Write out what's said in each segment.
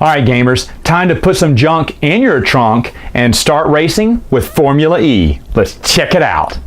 All right, gamers, time to put some junk in your trunk and start racing with Formula E. Let's check it out.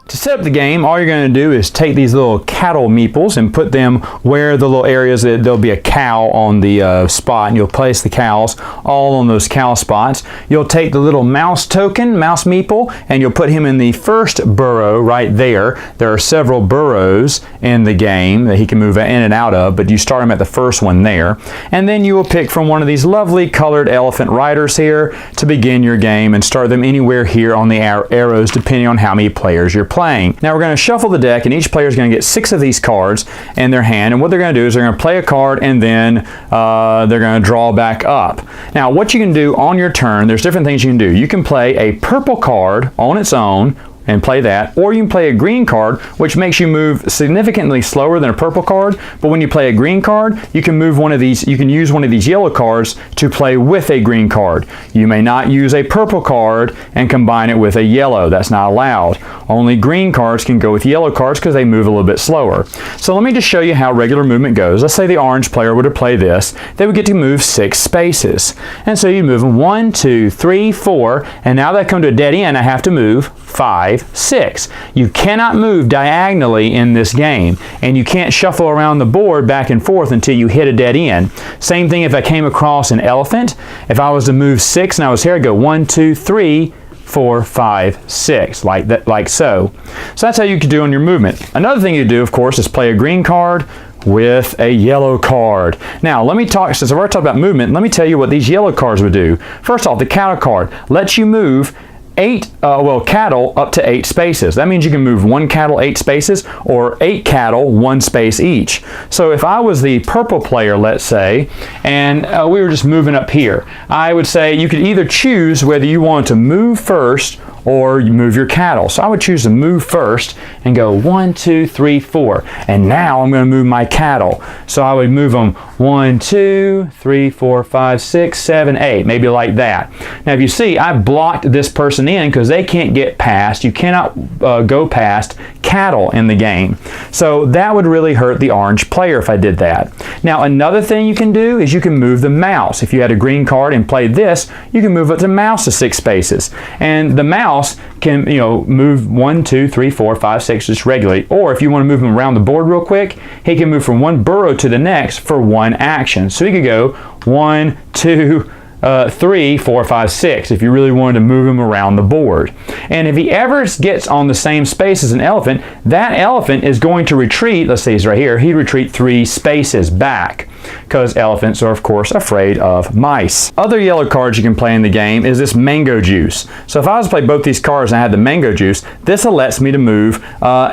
To set up the game, all you're going to do is take these little cattle meeples and put them where the little areas that there'll be a cow on the spot, and you'll place the cows all on those cow spots. You'll take the little mouse token, mouse meeple, and you'll put him in the first burrow right there. There are several burrows in the game that he can move in and out of, but you start him at the first one there. And then you will pick from one of these lovely colored elephant riders here to begin your game and start them anywhere here on the arrows depending on how many players you're playing. Now we're going to shuffle the deck, and each player is going to get 6 of these cards in their hand, and what they're going to do is they're going to play a card and then they're going to draw back up. Now what you can do on your turn, there's different things you can do. You can play a purple card on its own and play that, or you can play a green card, which makes you move significantly slower than a purple card. But when you play a green card, you can move one of these, you can use one of these yellow cards to play with a green card. You may not use a purple card and combine it with a yellow. That's not allowed. Only green cards can go with yellow cards because they move a little bit slower. So let me just show you how regular movement goes. Let's say the orange player were to play this. They would get to move 6 spaces. And so you move them 1, 2, 3, 4, and now that I come to a dead end, I have to move 5, 6. You cannot move diagonally in this game, and you can't shuffle around the board back and forth until you hit a dead end. Same thing if I came across an elephant. If I was to move 6 and I was here, I'd go 1, 2, 3, 4, 5, 6, like that, like so. So that's how you could do on your movement. Another thing you do, of course, is play a green card with a yellow card. Now let me talk, since I've already talked about movement, let me tell you what these yellow cards would do. First off, the cattle card lets you move cattle up to 8 spaces. That means you can move 1 cattle 8 spaces, or 8 cattle 1 space each. So if I was the purple player, let's say, and we were just moving up here, I would say you could either choose whether you want to move first or you move your cattle. So I would choose to move first and go 1, 2, 3, 4. And now I'm going to move my cattle. So I would move them 1, 2, 3, 4, 5, 6, 7, 8. Maybe like that. Now if you see, I blocked this person in because they can't get past. You cannot go past cattle in the game. So that would really hurt the orange player if I did that. Now another thing you can do is you can move the mouse. If you had a green card and played this, you can move the mouse to 6 spaces. And the mouse can, move 1, 2, 3, 4, 5, 6 just regularly. Or if you want to move him around the board real quick, he can move from one burrow to the next for 1 action. So he could go 1, 2, 3, 4, 5, 6 if you really wanted to move him around the board. And if he ever gets on the same space as an elephant, that elephant is going to retreat. Let's say he's right here. He'd retreat 3 spaces back, because elephants are, of course, afraid of mice. Other yellow cards you can play in the game is this mango juice. So if I was to play both these cards and I had the mango juice, this lets me to move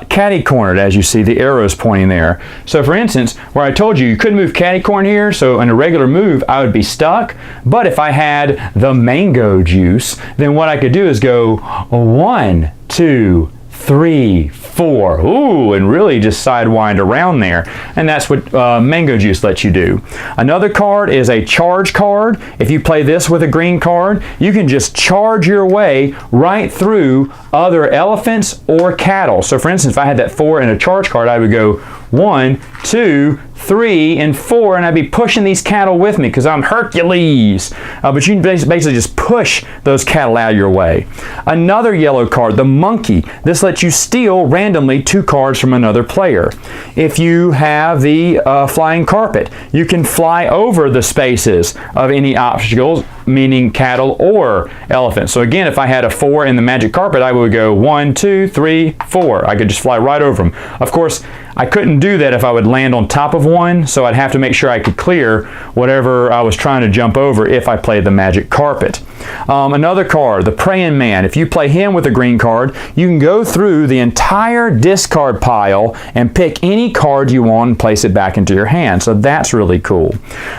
catty-cornered, as you see the arrows pointing there. So for instance, where I told you you couldn't move catty-corner here, so in a regular move I would be stuck. But if I had the mango juice, then what I could do is go 1, 2, 3, 4. Ooh, and really just sidewind around there. And that's what mango juice lets you do. Another card is a charge card. If you play this with a green card, you can just charge your way right through other elephants or cattle. So for instance, if I had that 4 and a charge card, I would go 1, 2, 3, and 4, and I'd be pushing these cattle with me because I'm Hercules. But you can basically just push those cattle out of your way. Another yellow card, the monkey. This lets you steal randomly 2 cards from another player. If you have the flying carpet, you can fly over the spaces of any obstacles, meaning cattle or elephants. So again, if I had a 4 in the magic carpet, I would go 1, 2, 3, 4. I could just fly right over them. Of course, I couldn't do that if I would land on top of one, so I'd have to make sure I could clear whatever I was trying to jump over if I played the magic carpet. Another card, the praying man. If you play him with a green card, you can go through the entire discard pile and pick any card you want and place it back into your hand. So that's really cool.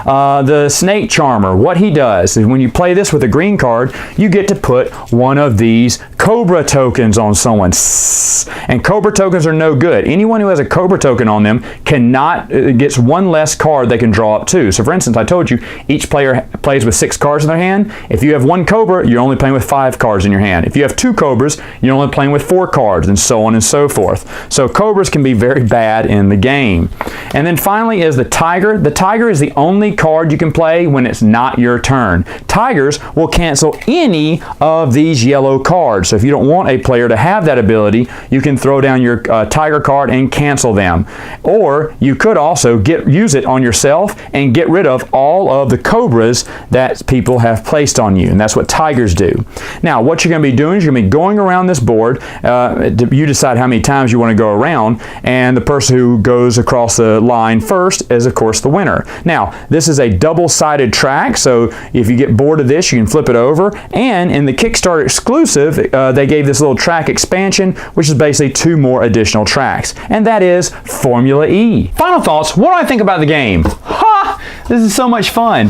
The snake charmer, what he does is when when you play this with a green card, you get to put one of these Cobra tokens on someone. And Cobra tokens are no good. Anyone who has a Cobra token on them gets one less card they can draw up to. So for instance, I told you each player plays with 6 cards in their hand. If you have 1 Cobra, you're only playing with 5 cards in your hand. If you have 2 Cobras, you're only playing with 4 cards, and so on and so forth. So Cobras can be very bad in the game. And then finally is the Tiger. The Tiger is the only card you can play when it's not your turn. Tigers will cancel any of these yellow cards. So if you don't want a player to have that ability, you can throw down your Tiger card and cancel them. Or you could also use it on yourself and get rid of all of the Cobras that people have placed on you. And that's what Tigers do. Now, what you're going to be doing is you're going to be going around this board. You decide how many times you want to go around, and the person who goes across the line first is, of course, the winner. Now, this is a double-sided track, so if you get bored of this, you can flip it over. And in the Kickstarter exclusive, they gave this little track expansion, which is basically 2 more additional tracks, and that is Formula E. Final thoughts. What do I think about the game? This is so much fun.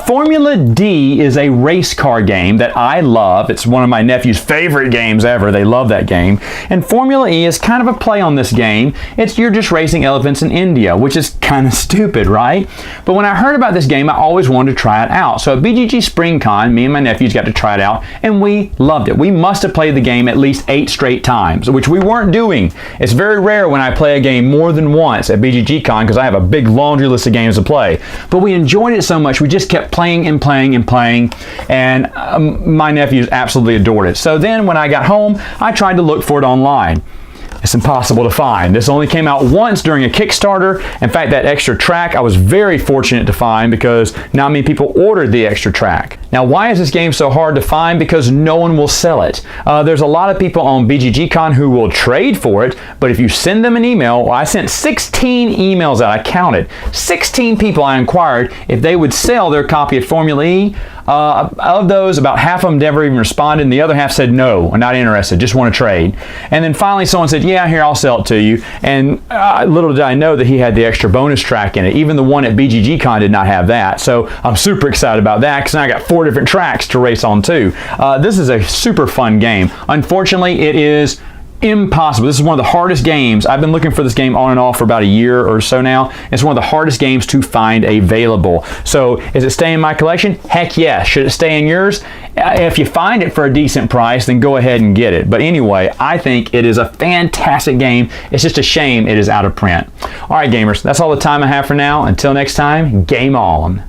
Formula D is a race car game that I love. It's one of my nephew's favorite games ever. They love that game. And Formula E is kind of a play on this game. You're just racing elephants in India, which is kind of stupid, right? But when I heard about this game, I always wanted to try it out. So at BGG SpringCon, me and my nephews got to try it out, and we loved it. We must have played the game at least 8 straight times, which we weren't doing. It's very rare when I play a game more than once at BGG-Con because I have a big laundry list of games to play. But we enjoyed it so much, we just kept playing and playing and playing, and my nephews absolutely adored it. So then when I got home, I tried to look for it online. It's impossible to find. This only came out once during a Kickstarter. In fact, that extra track I was very fortunate to find because not many people ordered the extra track. Now, why is this game so hard to find? Because no one will sell it. There's a lot of people on BGG-Con who will trade for it, but if you send them an email, well, I sent 16 emails out, I counted. 16 people I inquired if they would sell their copy of Formula E. Of those, about half of them never even responded, and the other half said, no, I'm not interested, just want to trade. And then finally someone said, yeah, here, I'll sell it to you. And little did I know that he had the extra bonus track in it. Even the one at BGG-Con did not have that. So I'm super excited about that because now I got 4 different tracks to race on too. This is a super fun game. Unfortunately, it is impossible. This is one of the hardest games. I've been looking for this game on and off for about a year or so now. It's one of the hardest games to find available. So is it staying in my collection? Heck yes. Should it stay in yours? If you find it for a decent price, then go ahead and get it. But anyway, I think it is a fantastic game. It's just a shame it is out of print. All right, gamers, that's all the time I have for now. Until next time, game on.